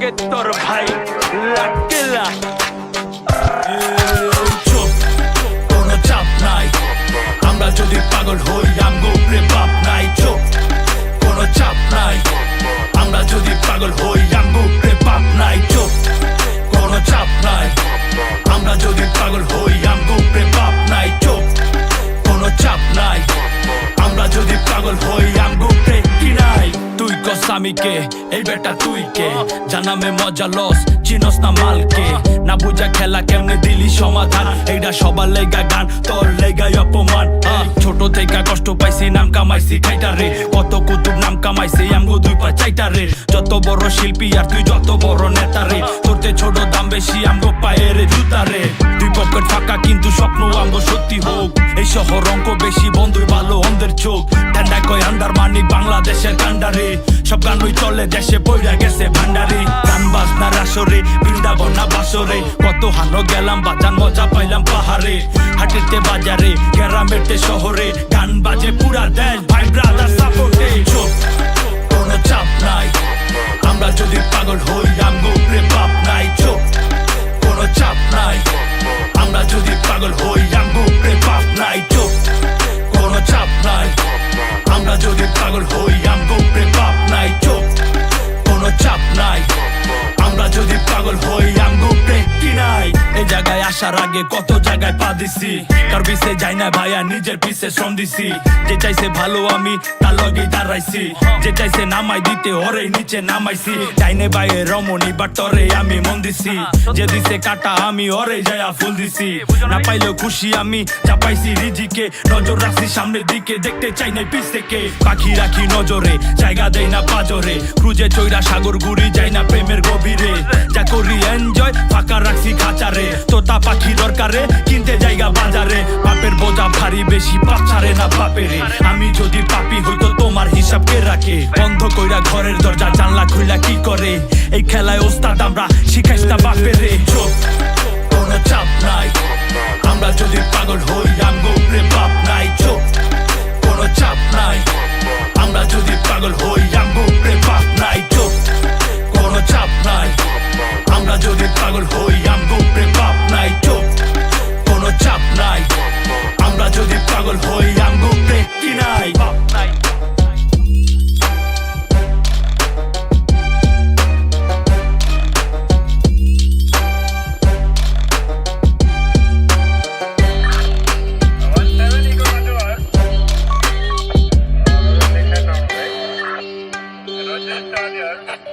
লাগে তোর ভাই লাকেলা চুপ, কোনো চাপ নাই। আমরা যদি পাগল হই আমগো উপরে বাপ নাই। চুপ, কোনো চাপ নাই। আমরা যদি পাগল হই আমগো উপরে বাপ নাই। চুপ, কোনো চাপ নাই। আমরা যদি পাগল হই আমগো উপরে বাপ নাই। চুপ, কোনো চাপ নাই। আমরা যদি পাগল হই আমগো উপরে কি নাই। তুই কস আমি কে, এই বেটা তুই কে? জানামে মজা লস, চিনস না মালকে। না বুঝা খেলা কেমনে দিলি সমাধান। এইটা সবার লেগা গান, তোর লেগাই অপমান। ছোট থেকে কষ্ট পাইছি, নাম কামাইছি খাইটারে। কত কুতুব নাম কামাইছি আমগো দুই পা চাইটারে। যত বড় শিল্পী আর তুই যত বড় নেতারে। তোরতে ছোট দাম বেশি আমগো পায়ের জুতারে। দুই পকেট ফাঁকা কিন্তু স্বপ্ন আমগো সত্যি হোক। এই শহর অঙ্ক বেশি, বন্ধুই ভালো অন্ধের চোখ। ঠান্ডা কয় আন্ডার মানি বাংলাদেশের কান্ডারে। সব গানই চলে দেশে বইরা গেছে ভান্ডারে। গান বাজনার আসরে, বৃন্দাবন না বাসরে। কত হানো গেলাম বাজান, মজা পাইলাম পাহাড়ে। হাটেতে বাজারে, গ্রামেতে শহরে। গান বাজে পুরা দেশ, ভাই ব্রাদার সাপোর্টে। চুপ, কোনো চাপ নাই। আমরা যদি পাগল হই আমগো উপরে বাপ নাই। চুপ, কোনো চাপ নাই। আমরা যদি পাগল হই আমগো উপরে বাপ নাই। চুপ, কোনো চাপ নাই। আমরা যদি পাগল হই আমগো উপরে বাপ নাই। চুপ, কোনো চাপ নাই। আমরা যদি পাগল হই আমগো উপরে কি নাই। এই জায়গায় আসার আগে কত জায়গায় পা দিছি। কার পিছে যাই না ভাইয়া, নিজের পিছে শ্রম দিছি। যে চাইছে ভালো আমি তার লগেই দাঁড়াইছি। যে চাইছে নামাই দিতে ওরে নিচে নামাইছি। চাইনে বাইরে রমণী বাট তরে আমি মন দিছি। যে দিছে কাটা আমি ওরে যায়া ফুল দিছি। না পাইলেও খুশি আমি চাপাইছি রিজিকে। নজর রাখছি সামনের দিকে, দেখতে চাই না পিছ থেকে। পাখি রাখি নজরে, জায়গা দেই না পাজরে। ক্রুজে চৈরা সাগর ঘুরি, যাই না প্রেমের গভীরে। যা করি এনজয়, ফাঁকা রাখছি খাঁচারে। তোতা পাখি দরকারে, কিনতে জায়গা বাজারে। বাপের বোঝা ভারী বেশি, বাচ্চারে না বাপেরে। আমি যদি পাপি হইতো তোমার হিসাব কে রাখে? বন্ধ কইরা ঘরের দরজা জানলা খুইলা কি করে? এই খেলায় ওস্তাদ আমরা, শিখাইস না বাপেরে। চুপ, কোনো চাপ নাই। আমরা যদি পাগল হই আমগো উপরে বাপ নাই। চুপ, কোনো চাপ নাই। আমরা যদি পাগল হই আমগো উপরে বাপ নাই। চুপ, কোনো চাপ নাই। আমরা যদি পাগল হই আমগো উপরে বাপ নাই। চুপ, কোনো চাপ নাই। আমরা যদি পাগল হই আমগো উপরে কি নাই। বাপ নাই। Roger,